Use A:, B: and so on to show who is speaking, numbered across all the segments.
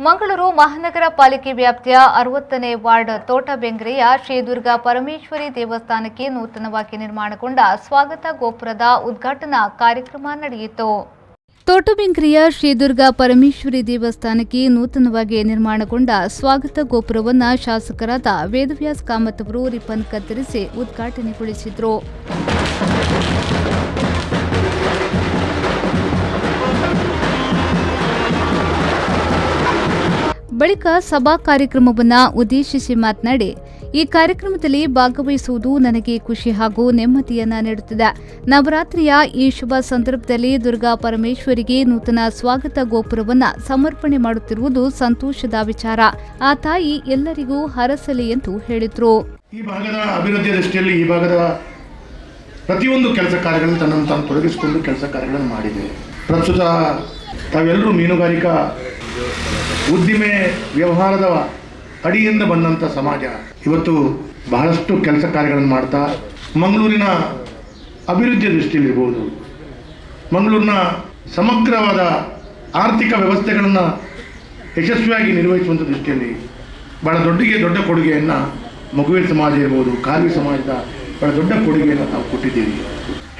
A: ಮಂಗಳೂರು ಮಹಾನಗರ ಪಾಲಿಕೆ ವ್ಯಾಪ್ತಿಯ 60ನೇ ವಾರ್ಡ್ ತೋಟಬೆಂಗ್ರೆಯ ಶ್ರೀ ದುರ್ಗಾ ಪರಮೇಶ್ವರಿ ದೇವಸ್ಥಾನಕ್ಕೆ ನೂತನವಾಗಿ ನಿರ್ಮಾಣಗೊಂಡ ಸ್ವಾಗತ ಗೋಪುರದ ಉದ್ಘಾಟನಾ ಕಾರ್ಯಕ್ರಮ ನಡೆಯಿತು. ತೋಟಬೆಂಗ್ರೆಯ ಶ್ರೀ ದುರ್ಗಾ ಪರಮೇಶ್ವರಿ ದೇವಸ್ಥಾನಕ್ಕೆ ನೂತನವಾಗಿ ನಿರ್ಮಾಣಗೊಂಡ ಸ್ವಾಗತ ಗೋಪುರವನ್ನು ಶಾಸಕರಾದ ವೇದವ್ಯಾಸ್ ಕಾಮತ್ ಅವರು ರಿಬ್ಬನ್ ಕತ್ತರಿಸಿ ಉದ್ಘಾಟನೆಗೊಳಿಸಿದರು. ಬಳಿಕ ಸಭಾ ಕಾರ್ಯಕ್ರಮವನ್ನು ಉದ್ದೇಶಿಸಿ ಮಾತನಾಡಿ, ಈ ಕಾರ್ಯಕ್ರಮದಲ್ಲಿ ಭಾಗವಹಿಸುವುದು ನನಗೆ ಖುಷಿ ಹಾಗೂ ನೆಮ್ಮದಿಯನ್ನ ನೀಡುತ್ತಿದೆ. ನವರಾತ್ರಿಯ ಈ ಶುಭ ಸಂದರ್ಭದಲ್ಲಿ ದುರ್ಗಾ ಪರಮೇಶ್ವರಿಗೆ ನೂತನ ಸ್ವಾಗತ ಗೋಪುರವನ್ನು ಸಮರ್ಪಣೆ ಮಾಡುತ್ತಿರುವುದು ಸಂತೋಷದ ವಿಚಾರ. ಆ ತಾಯಿ ಎಲ್ಲರಿಗೂ ಹರಸಲಿ ಎಂದು ಹೇಳಿದರು.
B: ಈ ಭಾಗದ ಅಭಿವೃದ್ಧಿಯ ದೃಷ್ಟಿಯಲ್ಲಿ ಈ ಭಾಗದ ಪ್ರತಿಯೊಂದು ಕೆಲಸ ಕಾರ್ಯಗಳನ್ನು ತನ್ನನ್ನು ತಾನು ತೊಡಗಿಸಿಕೊಂಡು ಕೆಲಸ ಕಾರ್ಯಗಳನ್ನು ಮಾಡಿದೆ. ಪ್ರಸ್ತುತ ತಾವೆಲ್ಲರೂ ಮೀನುಗಾರಿಕಾ ಉದ್ದಿಮೆ ವ್ಯವಹಾರದ ಅಡಿಯಿಂದ ಬಂದಂಥ ಸಮಾಜ ಇವತ್ತು ಬಹಳಷ್ಟು ಕೆಲಸ ಕಾರ್ಯಗಳನ್ನು ಮಾಡ್ತಾ ಮಂಗಳೂರಿನ ಅಭಿವೃದ್ಧಿಯ ದೃಷ್ಟಿಯಲ್ಲಿರ್ಬೋದು, ಮಂಗಳೂರಿನ ಸಮಗ್ರವಾದ ಆರ್ಥಿಕ ವ್ಯವಸ್ಥೆಗಳನ್ನು ಯಶಸ್ವಿಯಾಗಿ ನಿರ್ವಹಿಸುವಂಥ ದೃಷ್ಟಿಯಲ್ಲಿ ಬಹಳ ದೊಡ್ಡ ಕೊಡುಗೆಯನ್ನು ಮಗುವಿನ ಸಮಾಜ ಇರ್ಬೋದು, ಕಾರ್ವಿ ಸಮಾಜದ ಬಹಳ ದೊಡ್ಡ ಕೊಡುಗೆಯನ್ನು ನಾವು ಕೊಟ್ಟಿದ್ದೀವಿ.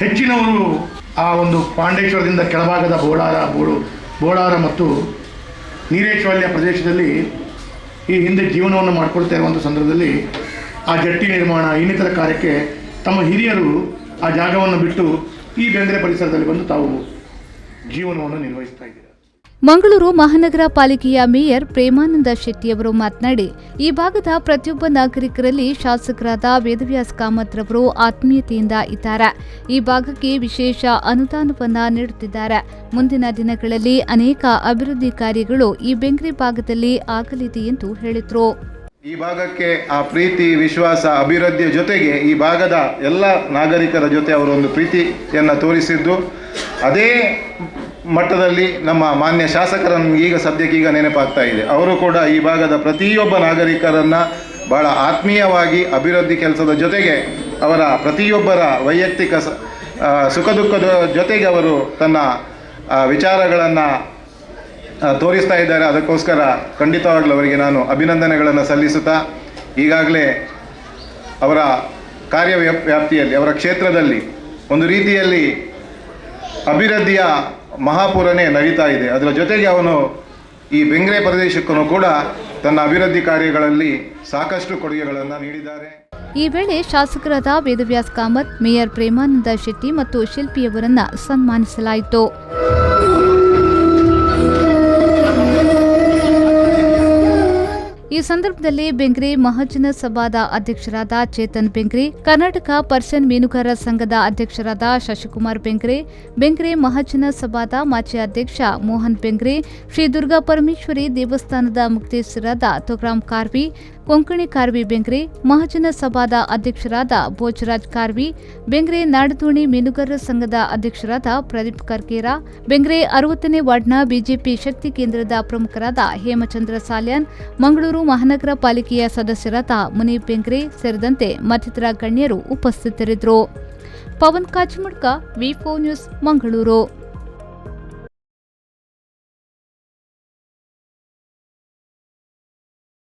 B: ಹೆಚ್ಚಿನವರು ಆ ಒಂದು ಪಾಂಡೇಶ್ವರದಿಂದ ಕೆಳಭಾಗದ ಬೋಳಾರ ಮತ್ತು ನೀರೇಶ್ವಲ್ಯ ಪ್ರದೇಶದಲ್ಲಿ ಈ ಹಿಂದೆ ಜೀವನವನ್ನು ಮಾಡಿಕೊಳ್ತಾ ಇರುವಂಥ ಸಂದರ್ಭದಲ್ಲಿ ಆ ಜಟ್ಟಿ ನಿರ್ಮಾಣ ಇನ್ನಿತರ ಕಾರ್ಯಕ್ಕೆ ತಮ್ಮ ಹಿರಿಯರು ಆ ಜಾಗವನ್ನು ಬಿಟ್ಟು ಈ ಬೆಂಗ್ರೆ ಪರಿಸರದಲ್ಲಿ ಬಂದು ತಾವು ಜೀವನವನ್ನು ನಿರ್ವಹಿಸ್ತಾ ಇದ್ದಾರೆ.
A: ಮಂಗಳೂರು ಮಹಾನಗರ ಪಾಲಿಕೆಯ ಮೇಯರ್ ಪ್ರೇಮಾನಂದ ಶೆಟ್ಟಿಯವರು ಮಾತನಾಡಿ, ಈ ಭಾಗದ ಪ್ರತಿಯೊಬ್ಬ ನಾಗರಿಕರಲ್ಲಿ ಶಾಸಕರಾದ ವೇದವ್ಯಾಸ್ ಕಾಮತ್ ರವರು ಆತ್ಮೀಯತೆಯಿಂದ ಇದ್ದಾರೆ. ಈ ಭಾಗಕ್ಕೆ ವಿಶೇಷ ಅನುದಾನವನ್ನ ನೀಡುತ್ತಿದ್ದಾರೆ. ಮುಂದಿನ ದಿನಗಳಲ್ಲಿ ಅನೇಕ ಅಭಿವೃದ್ಧಿ ಕಾರ್ಯಗಳು ಈ ಬೆಂಗ್ರೆ ಭಾಗದಲ್ಲಿ ಆಗಲಿದೆ ಎಂದು ಹೇಳಿದರು.
C: ಈ ಭಾಗಕ್ಕೆ ಆ ಪ್ರೀತಿ, ವಿಶ್ವಾಸ, ಅಭಿವೃದ್ಧಿಯ ಜೊತೆಗೆ ಈ ಭಾಗದ ಎಲ್ಲ ನಾಗರಿಕರ ಜೊತೆ ಅವರು ಒಂದು ಪ್ರೀತಿಯನ್ನು ತೋರಿಸಿದ್ದು, ಅದೇ ಮಟ್ಟದಲ್ಲಿ ನಮ್ಮ ಮಾನ್ಯ ಶಾಸಕರನ್ನು ಈಗ ಸದ್ಯಕ್ಕೀಗ ನೆನಪಾಗ್ತಾ ಇದೆ. ಅವರು ಕೂಡ ಈ ಭಾಗದ ಪ್ರತಿಯೊಬ್ಬ ನಾಗರಿಕರನ್ನು ಬಹಳ ಆತ್ಮೀಯವಾಗಿ ಅಭಿವೃದ್ಧಿ ಕೆಲಸದ ಜೊತೆಗೆ ಅವರ ಪ್ರತಿಯೊಬ್ಬರ ವೈಯಕ್ತಿಕ ಸುಖ ದುಃಖದ ಜೊತೆಗೆ ಅವರು ತನ್ನ ವಿಚಾರಗಳನ್ನು ತೋರಿಸ್ತಾ ಇದ್ದಾರೆ. ಅದಕ್ಕೋಸ್ಕರ ಖಂಡಿತವಾಗಲೂ ಅವರಿಗೆ ನಾನು ಅಭಿನಂದನೆಗಳನ್ನು ಸಲ್ಲಿಸುತ್ತಾ, ಈಗಾಗಲೇ ಅವರ ಕಾರ್ಯವ್ಯಾಪ್ತಿಯಲ್ಲಿ ಅವರ ಕ್ಷೇತ್ರದಲ್ಲಿ ಒಂದು ರೀತಿಯಲ್ಲಿ ಅಭಿವೃದ್ಧಿಯ ಮಹಾಪೂರನೇ ನಡೀತಾ ಇದೆ. ಅದರ ಜೊತೆಗೆ ಅವನು ಈ ಬೆಂಗ್ರೆ ಪ್ರದೇಶಕ್ಕೂ ಕೂಡ ತನ್ನ ಅಭಿವೃದ್ಧಿ ಕಾರ್ಯಗಳಲ್ಲಿ ಸಾಕಷ್ಟು ಕೊಡುಗೆಗಳನ್ನು ನೀಡಿದ್ದಾರೆ.
A: ಈ ವೇಳೆ ಶಾಸಕರಾದ ವೇದವ್ಯಾಸ್ ಕಾಮತ್, ಮೇಯರ್ ಪ್ರೇಮಾನಂದ ಶೆಟ್ಟಿ ಮತ್ತು ಶಿಲ್ಪಿಯವರನ್ನ ಸನ್ಮಾನಿಸಲಾಯಿತು. ಈ ಸಂದರ್ಭದಲ್ಲಿ ಬೆಂಗ್ರೆ ಮಹಾಜನ ಸಭಾದ ಅಧ್ಯಕ್ಷರಾದ ಚೇತನ್ ಬೆಂಗ್ರೆ, ಕರ್ನಾಟಕ ಪರ್ಸನ್ ಮೀನುಗಾರ ಸಂಘದ ಅಧ್ಯಕ್ಷರಾದ ಶಶಿಕುಮಾರ್ ಬೆಂಗ್ರೆ, ಬೆಂಗ್ರೆ ಮಹಾಜನ ಸಭಾದ ಮಾಜಿ ಅಧ್ಯಕ್ಷ ಮೋಹನ್ ಬೆಂಗ್ರೆ, ಶ್ರೀ ದುರ್ಗಾ ಪರಮೇಶ್ವರಿ ದೇವಸ್ಥಾನದ ಮುಕ್ತೇಶ್ವರಾದ ತುಗ್ರಾಮ್ ಕಾರ್ವಿ, ಕೊಂಕಣಿ ಕಾರ್ವಿ ಬೆಂಗ್ರೆ, ಮಹಾಜನ ಸಭಾದ ಅಧ್ಯಕ್ಷರಾದ ಭೋಜರಾಜ್ ಕಾರ್ವಿ, ಬೆಂಗ್ರೆ ನಾಡದೋಣಿ ಮೀನುಗಾರರ ಸಂಘದ ಅಧ್ಯಕ್ಷರಾದ ಪ್ರದೀಪ್ ಕರ್ಕೇರ, ಬೆಂಗ್ರೆ 60ನೇ ವಾರ್ಡ್ನ ಬಿಜೆಪಿ ಶಕ್ತಿ ಕೇಂದ್ರದ ಪ್ರಮುಖರಾದ ಹೇಮಚಂದ್ರ ಸಾಲ್ಯಾನ್, ಮಂಗಳೂರು ಮಹಾನಗರ ಪಾಲಿಕೆಯ ಸದಸ್ಯರಾದ ಮುನೀಬ್ ಬೆಂಗ್ರೆ ಸೇರಿದಂತೆ ಮತ್ತಿತರ ಗಣ್ಯರು ಉಪಸ್ಥಿತರಿದ್ದರು. ಪವನ್ ಕಾಚಿಮಡ್ಕ, ವಿ4 ನ್ಯೂಸ್, ಮಂಗಳೂರು.